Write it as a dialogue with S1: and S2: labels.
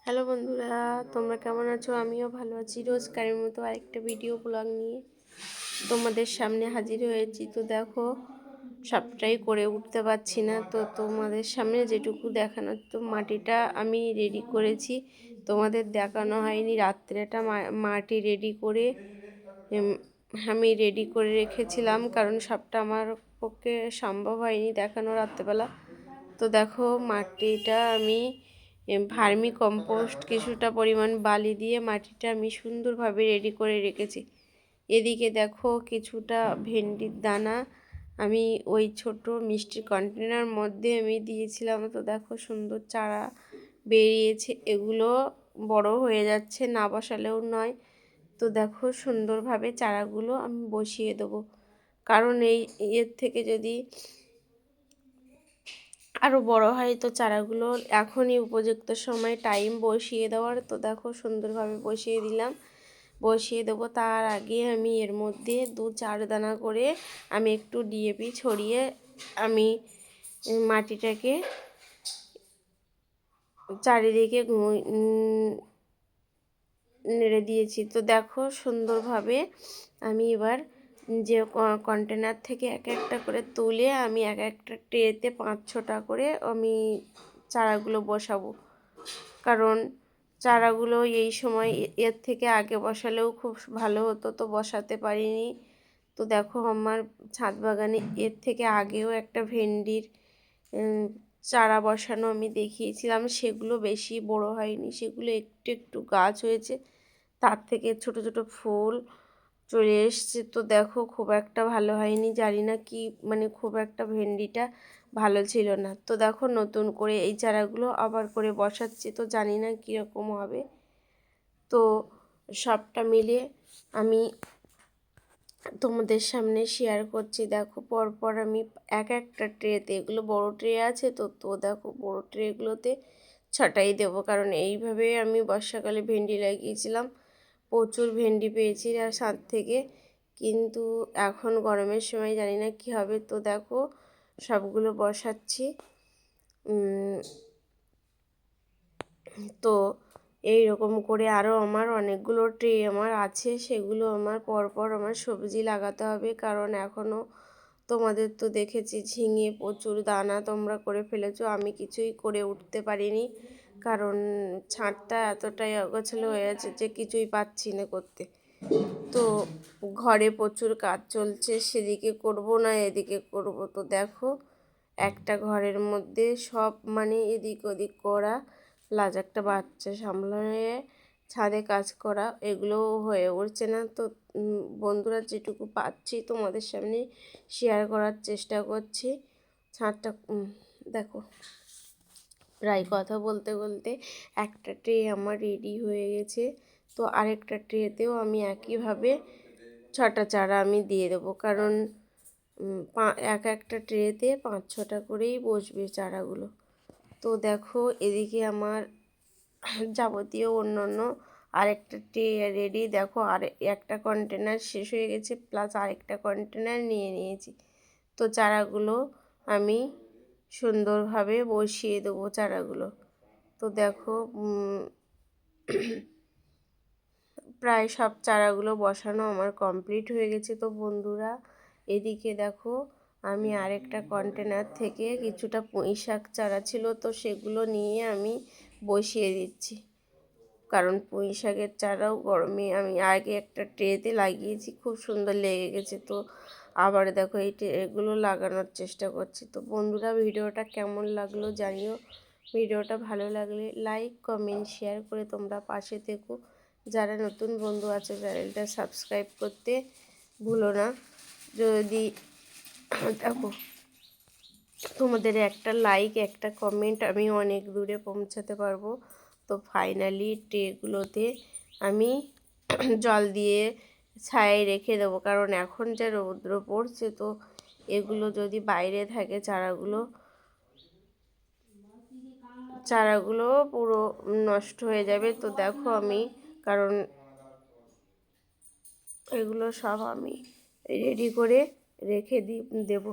S1: Hello বন্ধুরা, তোমরা কেমন আছো? আমিও ভালো আছি। রোজকারের মতো আরেকটা ভিডিও ব্লগ নিয়ে তোমাদের সামনে হাজির হয়েছি। তো দেখো, সবটাই করে উঠতে পারছি না, তো তোমাদের সামনে যেটুকু দেখানোর, তো মাটিটা আমি রেডি করেছি, তোমাদের দেখানো হয়নি। রাত্রেটা মাটি রেডি করে আমি রেডি করে রেখেছিলাম, কারণ সবটা আমার পক্ষে সম্ভব হয়নি দেখানো রাত্রেবেলা। তো দেখো, মাটিটা আমি ভার্মি কম্পোস্ট কিছুটা পরিমাণ বালি দিয়ে মাটিটা আমি সুন্দরভাবে রেডি করে রেখেছি। এদিকে দেখো, কিছুটা ভেন্ডির দানা আমি ওই ছোট মিষ্টির কন্টেনার মধ্যে আমি দিয়েছিলাম। তো দেখো, সুন্দর চারা বেরিয়েছে, এগুলো বড় হয়ে যাচ্ছে, না বসালেও নয়। তো দেখো, সুন্দরভাবে চারাগুলো আমি বসিয়ে দেবো, কারণ এর থেকে যদি আরও বড় হয় তো চারাগুলো এখনই উপযুক্ত সময় টাইম বসিয়ে দেওয়ার। তো দেখো, সুন্দরভাবে বসিয়ে দিলাম, বসিয়ে দেবো। তার আগে আমি এর মধ্যে 2-4 দানা করে আমি একটু ডিএপি ছড়িয়ে আমি মাটিটাকে চারিদিকে নেড়ে দিয়েছি। তো দেখো, সুন্দরভাবে আমি এবার যে কন্টেনার থেকে এক একটা করে তুলে আমি এক একটা ট্রেতে 5-6টা করে আমি চারাগুলো বসাবো, কারণ চারাগুলো এই সময় এর থেকে আগে বসালেও খুব ভালো হতো, তো বসাতে পারিনি। তো দেখো, আমার ছাদ বাগানে এর থেকে আগেও একটা ভেন্ডির চারা বসানো আমি দেখিয়েছিলাম, সেগুলো বেশি বড় হয়নি, সেগুলো একটু একটু গাছ হয়েছে, তার থেকে ছোট ছোট ফুল চলে এসছে। তো দেখো, খুব একটা ভালো হয়নি, জানি না কি, মানে খুব একটা ভেন্ডিটা ভালো ছিল না। তো দেখো, নতুন করে এই চারাগুলো আবার করে বসাচ্ছি, তো জানি না কীরকম হবে। তো সবটা মিলিয়ে আমি তোমাদের সামনে শেয়ার করছি। দেখো, পরপর আমি এক একটা ট্রেতে, এগুলো বড় ট্রে আছে, তো তো দেখো, বড় ট্রেগুলোতে ছটাই দেবো, কারণ এইভাবে আমি বর্ষাকালে ভেন্ডি লাগিয়েছিলাম, প্রচুর ভেন্ডি পেয়েছি আর ছাদ থেকে। কিন্তু এখন গরমের সময় জানি না কী হবে। তো দেখো, সবগুলো বসাচ্ছি। তো এই রকম করে আরও আমার অনেকগুলো ট্রে আমার আছে, সেগুলো আমার পরপর আমার সবজি লাগাতে হবে, কারণ এখনও তোমাদের তো দেখেছি ঝিঙে প্রচুর দানা তোমরা করে ফেলেছো, আমি কিছুই করে উঠতে পারিনি, কারণ ছাদটা এতটাই অগোছালো হয়ে আছে যে কিছুই পাচ্ছি না করতে। তো ঘরে প্রচুর কাজ চলছে, সেদিকে করব না এদিকে করব। তো দেখো, একটা ঘরের মধ্যে সব মানে এদিক ওদিক করা, প্লাস একটা বাচ্চা সামলানো, ছাদে কাজ করা, এগুলো হয়ে উঠছে না। তো বন্ধুরা, যেটুকু পাচ্ছি তোমাদের সামনে শেয়ার করার চেষ্টা করছি। ছাদটা দেখো, প্রায় কথা বলতে বলতে একটা ট্রে আমার রেডি হয়ে গেছে। তো আরেকটা ট্রেতেও আমি একইভাবে 6টা চারা আমি দিয়ে দেবো, কারণ এক একটা ট্রেতে 5-6টা করেই বসবে চারাগুলো। তো দেখো, এদিকে আমার যাবতীয় অন্য আরেকটা ট্রে রেডি। দেখো, আর একটা কন্টেনার শেষ হয়ে গেছে, প্লাস আরেকটা কন্টেনার নিয়ে নিয়েছি। তো চারাগুলো আমি সুন্দরভাবে বসিয়ে দেবো চারাগুলো। তো দেখো, প্রায় সব চারাগুলো বসানো আমার কমপ্লিট হয়ে গেছে। তো বন্ধুরা, এদিকে দেখো, আমি আরেকটা কন্টেনার থেকে কিছুটা পুঁইশাক চারা ছিল, তো সেগুলো নিয়ে আমি বসিয়ে দিচ্ছি, কারণ পুঁইশাকের চারাও গরমে আমি আগে একটা ট্রেতে লাগিয়েছি, খুব সুন্দর লেগে গেছে। তো আবার দেখো, এই ট্রেগুলো লাগানোর চেষ্টা করছি। তো বন্ধুরা, ভিডিওটা কেমন লাগলো জানিও। ভিডিওটা ভালো লাগলে লাইক কমেন্ট শেয়ার করে তোমরা পাশে থেকো। যারা নতুন বন্ধু আছে চ্যানেলটা সাবস্ক্রাইব করতে ভুলো না। যদি দেখো, তোমাদের একটা লাইক একটা কমেন্ট আমি অনেক দূরে পৌঁছাতে পারবো। তো ফাইনালি ট্রেগুলোতে আমি জল দিয়ে ছায়ায় রেখে দেবো, কারণ এখন যা রৌদ্র পড়ছে, তো এগুলো যদি বাইরে থাকে চারাগুলো পুরো নষ্ট হয়ে যাবে। তো দেখো, আমি কারণ এগুলো সব আমি রেডি করে রেখে দেবো।